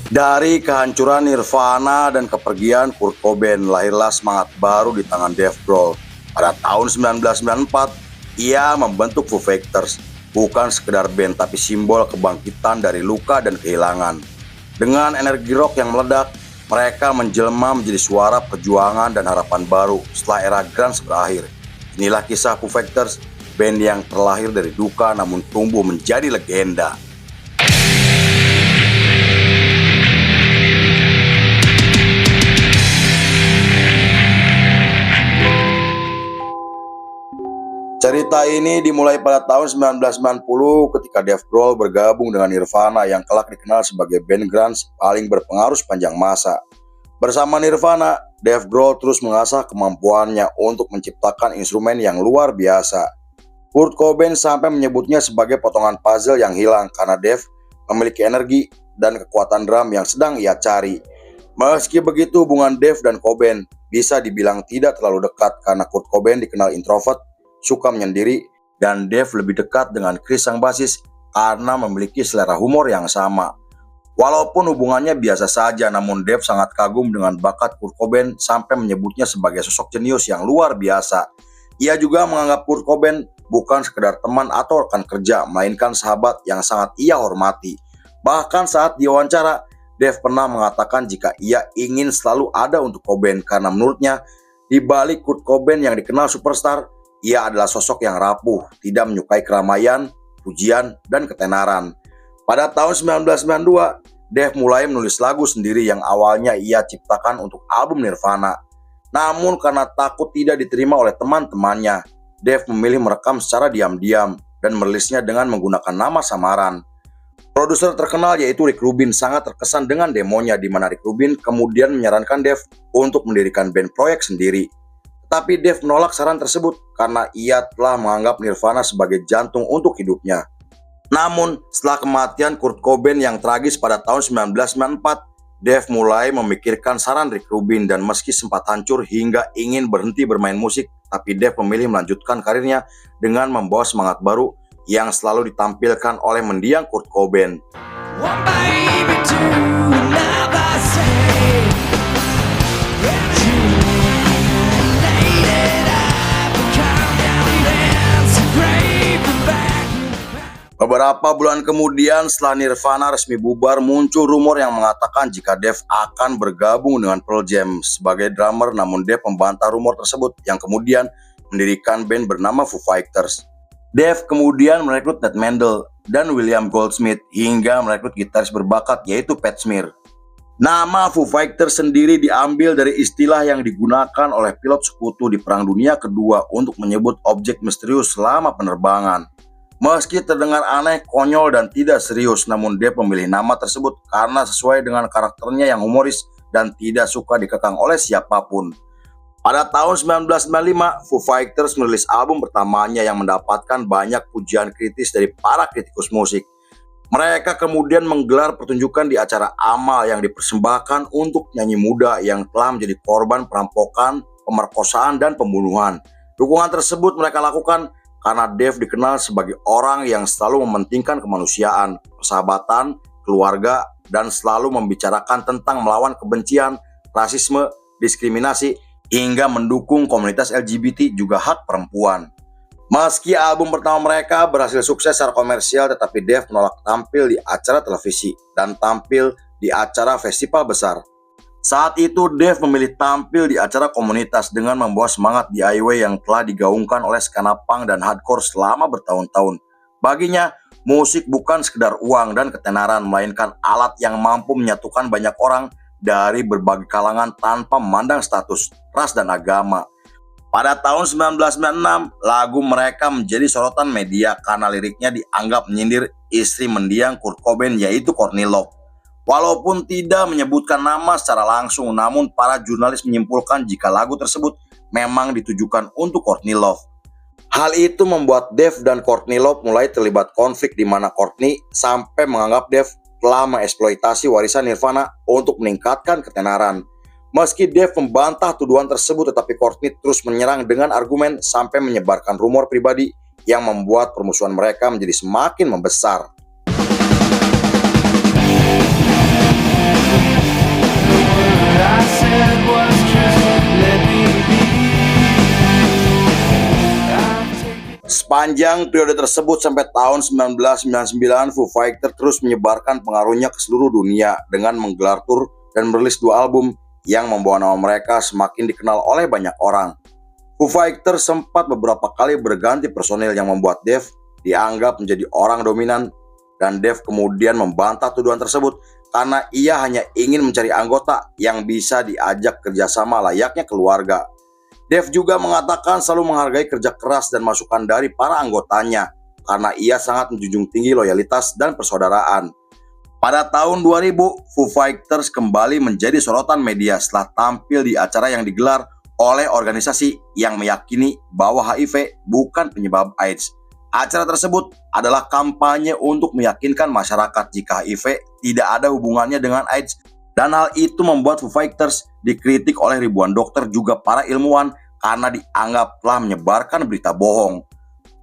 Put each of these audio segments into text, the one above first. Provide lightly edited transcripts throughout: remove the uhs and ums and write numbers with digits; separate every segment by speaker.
Speaker 1: Dari kehancuran Nirvana dan kepergian Kurt Cobain, lahirlah semangat baru di tangan Dave Grohl. Pada tahun 1994, ia membentuk Foo Fighters, bukan sekedar band tapi simbol kebangkitan dari luka dan kehilangan. Dengan energi rock yang meledak, mereka menjelma menjadi suara perjuangan dan harapan baru setelah era grunge berakhir. Inilah kisah Foo Fighters, band yang terlahir dari duka namun tumbuh menjadi legenda. Cerita ini dimulai pada tahun 1990 ketika Dave Grohl bergabung dengan Nirvana yang kelak dikenal sebagai band grunge paling berpengaruh sepanjang masa. Bersama Nirvana, Dave Grohl terus mengasah kemampuannya untuk menciptakan instrumen yang luar biasa. Kurt Cobain sampai menyebutnya sebagai potongan puzzle yang hilang karena Dave memiliki energi dan kekuatan drum yang sedang ia cari. Meski begitu, hubungan Dave dan Cobain bisa dibilang tidak terlalu dekat karena Kurt Cobain dikenal introvert, suka menyendiri, dan Dave lebih dekat dengan Chris sang basis karena memiliki selera humor yang sama. Walaupun hubungannya biasa saja, namun Dave sangat kagum dengan bakat Kurt Cobain sampai menyebutnya sebagai sosok jenius yang luar biasa. Ia juga menganggap Kurt Cobain bukan sekedar teman atau rekan kerja, melainkan sahabat yang sangat ia hormati. Bahkan saat diwawancara, Dave pernah mengatakan jika ia ingin selalu ada untuk Cobain karena menurutnya di balik Kurt Cobain yang dikenal superstar, ia adalah sosok yang rapuh, tidak menyukai keramaian, pujian, dan ketenaran. Pada tahun 1992, Dave mulai menulis lagu sendiri yang awalnya ia ciptakan untuk album Nirvana. Namun karena takut tidak diterima oleh teman-temannya, Dave memilih merekam secara diam-diam dan merilisnya dengan menggunakan nama samaran. Produser terkenal yaitu Rick Rubin sangat terkesan dengan demonya di mana Rick Rubin kemudian menyarankan Dave untuk mendirikan band proyek sendiri. Tapi Dave menolak saran tersebut karena ia telah menganggap Nirvana sebagai jantung untuk hidupnya. Namun, setelah kematian Kurt Cobain yang tragis pada tahun 1994, Dave mulai memikirkan saran Rick Rubin dan meski sempat hancur hingga ingin berhenti bermain musik, tapi Dave memilih melanjutkan karirnya dengan membawa semangat baru yang selalu ditampilkan oleh mendiang Kurt Cobain. Beberapa bulan kemudian setelah Nirvana resmi bubar, muncul rumor yang mengatakan jika Dave akan bergabung dengan Pearl Jam sebagai drummer, namun Dave membantah rumor tersebut yang kemudian mendirikan band bernama Foo Fighters. Dave kemudian merekrut Ned Mendel dan William Goldsmith hingga merekrut gitaris berbakat yaitu Pat Smear. Nama Foo Fighters sendiri diambil dari istilah yang digunakan oleh pilot sekutu di Perang Dunia Kedua untuk menyebut objek misterius selama penerbangan. Meski terdengar aneh, konyol, dan tidak serius, namun Dave memilih nama tersebut karena sesuai dengan karakternya yang humoris dan tidak suka dikekang oleh siapapun. Pada tahun 1995, Foo Fighters merilis album pertamanya yang mendapatkan banyak pujian kritis dari para kritikus musik. Mereka kemudian menggelar pertunjukan di acara amal yang dipersembahkan untuk penyanyi muda yang telah menjadi korban perampokan, pemerkosaan, dan pembunuhan. Dukungan tersebut mereka lakukan karena Dave dikenal sebagai orang yang selalu mementingkan kemanusiaan, persahabatan, keluarga, dan selalu membicarakan tentang melawan kebencian, rasisme, diskriminasi, hingga mendukung komunitas LGBT juga hak perempuan. Meski album pertama mereka berhasil sukses secara komersial, tetapi Dave menolak tampil di acara televisi dan tampil di acara festival besar. Saat itu Dave memilih tampil di acara komunitas dengan membawa semangat DIY yang telah digaungkan oleh skena punk dan hardcore selama bertahun-tahun. Baginya, musik bukan sekedar uang dan ketenaran, melainkan alat yang mampu menyatukan banyak orang dari berbagai kalangan tanpa memandang status, ras, dan agama. Pada tahun 1996, lagu mereka menjadi sorotan media karena liriknya dianggap menyindir istri mendiang Kurt Cobain yaitu Courtney Love. Walaupun tidak menyebutkan nama secara langsung, namun para jurnalis menyimpulkan jika lagu tersebut memang ditujukan untuk Courtney Love. Hal itu membuat Dave dan Courtney Love mulai terlibat konflik di mana Courtney sampai menganggap Dave telah mengeksploitasi warisan Nirvana untuk meningkatkan ketenaran. Meski Dave membantah tuduhan tersebut, tetapi Courtney terus menyerang dengan argumen sampai menyebarkan rumor pribadi yang membuat permusuhan mereka menjadi semakin membesar.
Speaker 2: I said was just let me be.
Speaker 1: Sepanjang periode tersebut sampai tahun 1999, Foo Fighters terus menyebarkan pengaruhnya ke seluruh dunia dengan menggelar tur dan merilis 2 album yang membawa nama mereka semakin dikenal oleh banyak orang. Foo Fighters sempat beberapa kali berganti personil yang membuat Dave dianggap menjadi orang dominan, dan Dave kemudian membantah tuduhan tersebut karena ia hanya ingin mencari anggota yang bisa diajak kerjasama layaknya keluarga. Dave juga mengatakan selalu menghargai kerja keras dan masukan dari para anggotanya karena ia sangat menjunjung tinggi loyalitas dan persaudaraan. Pada tahun 2000, Foo Fighters kembali menjadi sorotan media setelah tampil di acara yang digelar oleh organisasi yang meyakini bahwa HIV bukan penyebab AIDS. Acara tersebut adalah kampanye untuk meyakinkan masyarakat jika HIV tidak ada hubungannya dengan AIDS, dan hal itu membuat Foo Fighters dikritik oleh ribuan dokter juga para ilmuwan karena dianggap telah menyebarkan berita bohong.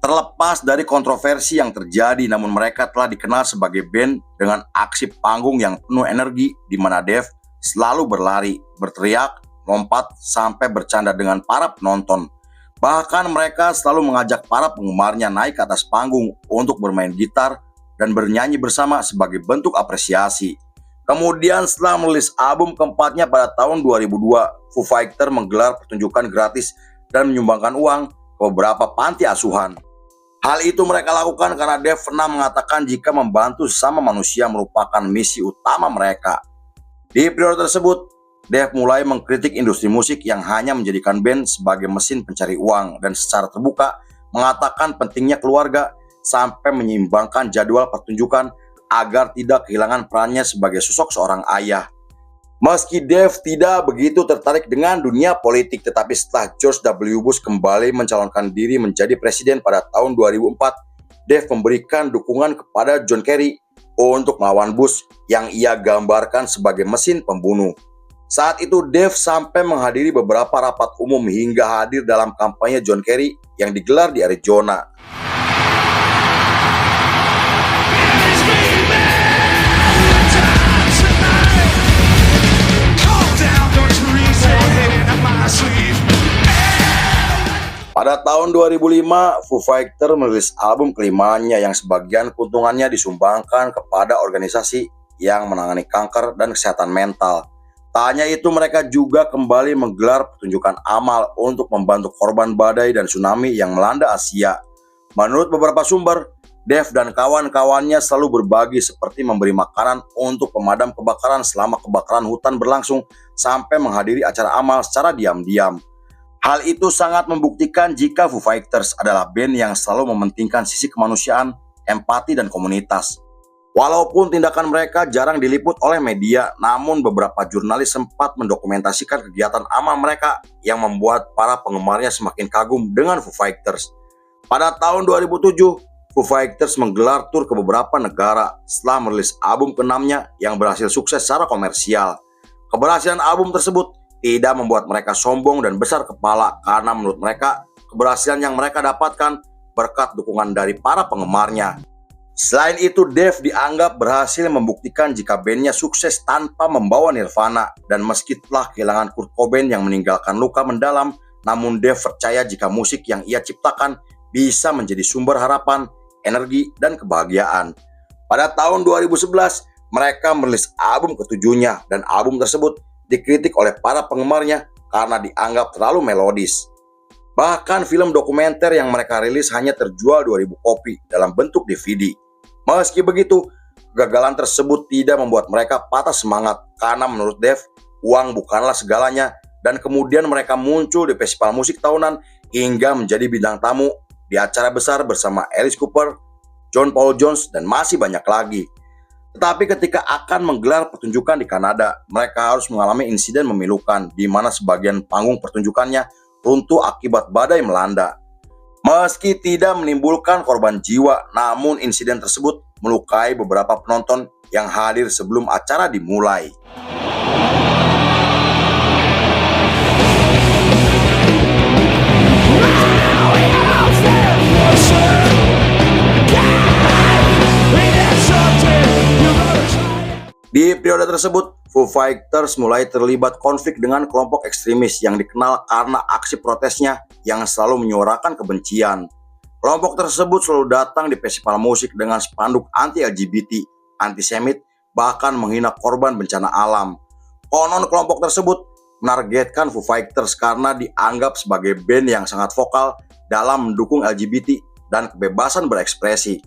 Speaker 1: Terlepas dari kontroversi yang terjadi, namun mereka telah dikenal sebagai band dengan aksi panggung yang penuh energi, di mana Dave selalu berlari, berteriak, lompat, sampai bercanda dengan para penonton. Bahkan mereka selalu mengajak para penggemarnya naik ke atas panggung untuk bermain gitar dan bernyanyi bersama sebagai bentuk apresiasi. Kemudian setelah merilis album keempatnya pada tahun 2002, Foo Fighters menggelar pertunjukan gratis dan menyumbangkan uang ke beberapa panti asuhan. Hal itu mereka lakukan karena Dave pernah mengatakan jika membantu sesama manusia merupakan misi utama mereka. Di periode tersebut, Dave mulai mengkritik industri musik yang hanya menjadikan band sebagai mesin pencari uang dan secara terbuka mengatakan pentingnya keluarga sampai menyeimbangkan jadwal pertunjukan agar tidak kehilangan perannya sebagai sosok seorang ayah. Meski Dave tidak begitu tertarik dengan dunia politik, tetapi setelah George W. Bush kembali mencalonkan diri menjadi presiden pada tahun 2004, Dave memberikan dukungan kepada John Kerry untuk melawan Bush yang ia gambarkan sebagai mesin pembunuh. Saat itu Dave sampai menghadiri beberapa rapat umum hingga hadir dalam kampanye John Kerry yang digelar di Arizona. Pada tahun 2005, Foo Fighters merilis album kelimanya yang sebagian keuntungannya disumbangkan kepada organisasi yang menangani kanker dan kesehatan mental. Tak hanya itu, mereka juga kembali menggelar pertunjukan amal untuk membantu korban badai dan tsunami yang melanda Asia. Menurut beberapa sumber, Dave dan kawan-kawannya selalu berbagi seperti memberi makanan untuk pemadam kebakaran selama kebakaran hutan berlangsung sampai menghadiri acara amal secara diam-diam. Hal itu sangat membuktikan jika Foo Fighters adalah band yang selalu mementingkan sisi kemanusiaan, empati, dan komunitas. Walaupun tindakan mereka jarang diliput oleh media, namun beberapa jurnalis sempat mendokumentasikan kegiatan amal mereka yang membuat para penggemarnya semakin kagum dengan Foo Fighters. Pada tahun 2007, Foo Fighters menggelar tur ke beberapa negara setelah merilis album ke-6-nya yang berhasil sukses secara komersial. Keberhasilan album tersebut tidak membuat mereka sombong dan besar kepala karena menurut mereka keberhasilan yang mereka dapatkan berkat dukungan dari para penggemarnya. Selain itu, Dave dianggap berhasil membuktikan jika bandnya sukses tanpa membawa Nirvana, dan meski telah kehilangan Kurt Cobain yang meninggalkan luka mendalam, namun Dave percaya jika musik yang ia ciptakan bisa menjadi sumber harapan, energi, dan kebahagiaan. Pada tahun 2011, mereka merilis album ke-7-nya dan album tersebut dikritik oleh para penggemarnya karena dianggap terlalu melodis. Bahkan film dokumenter yang mereka rilis hanya terjual 2.000 kopi dalam bentuk DVD. Meski begitu, kegagalan tersebut tidak membuat mereka patah semangat karena menurut Dave, uang bukanlah segalanya, dan kemudian mereka muncul di festival musik tahunan hingga menjadi bintang tamu di acara besar bersama Alice Cooper, John Paul Jones, dan masih banyak lagi. Tetapi ketika akan menggelar pertunjukan di Kanada, mereka harus mengalami insiden memilukan di mana sebagian panggung pertunjukannya runtuh akibat badai melanda. Meski tidak menimbulkan korban jiwa, namun insiden tersebut melukai beberapa penonton yang hadir sebelum acara dimulai. Di Di periode tersebut, Foo Fighters mulai terlibat konflik dengan kelompok ekstremis yang dikenal karena aksi protesnya yang selalu menyuarakan kebencian. Kelompok tersebut selalu datang di festival musik dengan spanduk anti-LGBT, antisemit, bahkan menghina korban bencana alam. Konon kelompok tersebut menargetkan Foo Fighters karena dianggap sebagai band yang sangat vokal dalam mendukung LGBT dan kebebasan berekspresi.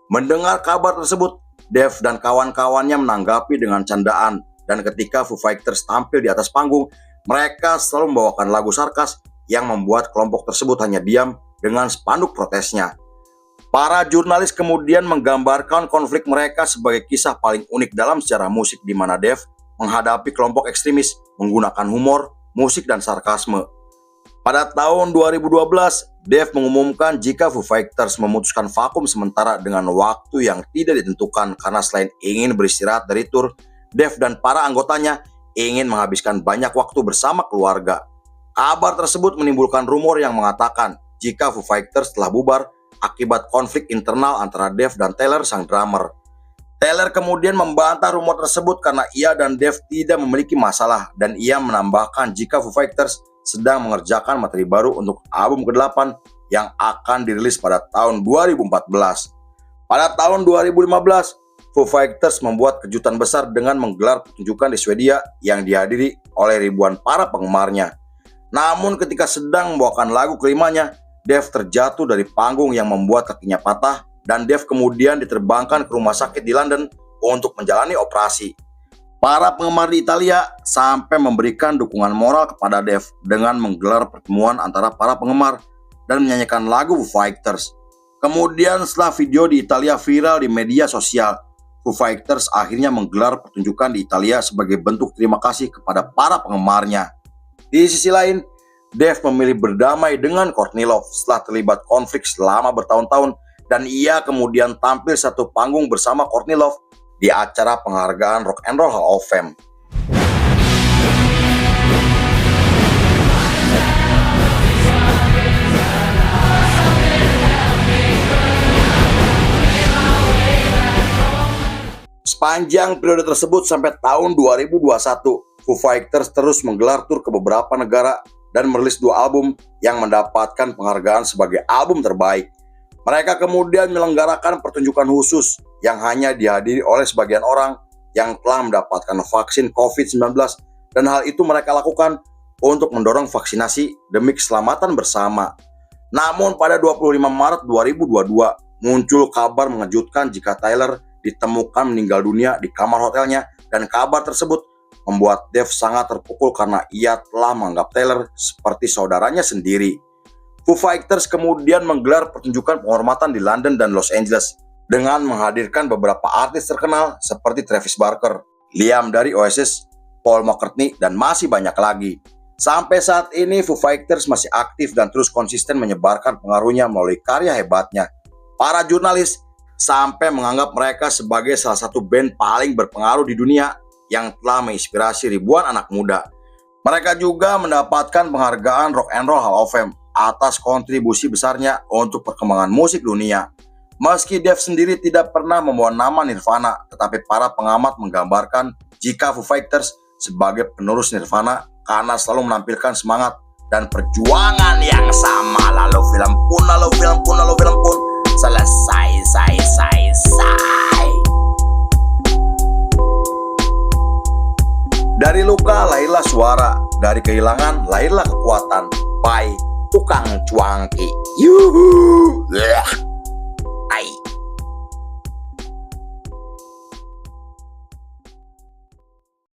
Speaker 1: Mendengar kabar tersebut, Dave dan kawan-kawannya menanggapi dengan candaan, dan ketika Foo Fighters tampil di atas panggung, mereka selalu membawakan lagu sarkas yang membuat kelompok tersebut hanya diam dengan spanduk protesnya. Para jurnalis kemudian menggambarkan konflik mereka sebagai kisah paling unik dalam sejarah musik di mana Dave menghadapi kelompok ekstremis menggunakan humor, musik, dan sarkasme. Pada tahun 2012, Dave mengumumkan jika Foo Fighters memutuskan vakum sementara dengan waktu yang tidak ditentukan karena selain ingin beristirahat dari tur, Dave dan para anggotanya ingin menghabiskan banyak waktu bersama keluarga. Kabar tersebut menimbulkan rumor yang mengatakan jika Foo Fighters telah bubar akibat konflik internal antara Dave dan Taylor sang drummer. Taylor kemudian membantah rumor tersebut karena ia dan Dave tidak memiliki masalah, dan ia menambahkan jika Foo Fighters sedang mengerjakan materi baru untuk album ke-8 yang akan dirilis pada tahun 2014. Pada tahun 2015, Foo Fighters membuat kejutan besar dengan menggelar pertunjukan di Swedia yang dihadiri oleh ribuan para penggemarnya. Namun ketika sedang membawakan lagu kelimanya, Dave terjatuh dari panggung yang membuat kakinya patah, dan Dave kemudian diterbangkan ke rumah sakit di London untuk menjalani operasi. Para penggemar di Italia sampai memberikan dukungan moral kepada Dave dengan menggelar pertemuan antara para penggemar dan menyanyikan lagu Foo Fighters. Kemudian setelah video di Italia viral di media sosial, Foo Fighters akhirnya menggelar pertunjukan di Italia sebagai bentuk terima kasih kepada para penggemarnya. Di sisi lain, Dave memilih berdamai dengan Courtney Love setelah terlibat konflik selama bertahun-tahun, dan ia kemudian tampil satu panggung bersama Courtney Love di acara penghargaan Rock and Roll Hall of Fame. Sepanjang periode tersebut sampai tahun 2021, Foo Fighters terus menggelar tur ke beberapa negara dan merilis 2 album yang mendapatkan penghargaan sebagai album terbaik. Mereka kemudian menyelenggarakan pertunjukan khusus yang hanya dihadiri oleh sebagian orang yang telah mendapatkan vaksin COVID-19, dan hal itu mereka lakukan untuk mendorong vaksinasi demi keselamatan bersama. Namun pada 25 Maret 2022 muncul kabar mengejutkan jika Taylor ditemukan meninggal dunia di kamar hotelnya, dan kabar tersebut membuat Dave sangat terpukul karena ia telah menganggap Taylor seperti saudaranya sendiri. Foo Fighters kemudian menggelar pertunjukan penghormatan di London dan Los Angeles dengan menghadirkan beberapa artis terkenal seperti Travis Barker, Liam dari Oasis, Paul McCartney, dan masih banyak lagi. Sampai saat ini Foo Fighters masih aktif dan terus konsisten menyebarkan pengaruhnya melalui karya hebatnya. Para jurnalis sampai menganggap mereka sebagai salah satu band paling berpengaruh di dunia yang telah menginspirasi ribuan anak muda. Mereka juga mendapatkan penghargaan Rock and Roll Hall of Fame atas kontribusi besarnya untuk perkembangan musik dunia. Meski Dave sendiri tidak pernah membawa nama Nirvana, tetapi para pengamat menggambarkan jika Foo Fighters sebagai penerus Nirvana karena selalu menampilkan semangat dan perjuangan yang sama. Lalu film pun selesai. Dari luka lahirlah suara, dari kehilangan lahirlah kekuatan. Bye, tukang cuangki. Yuhu.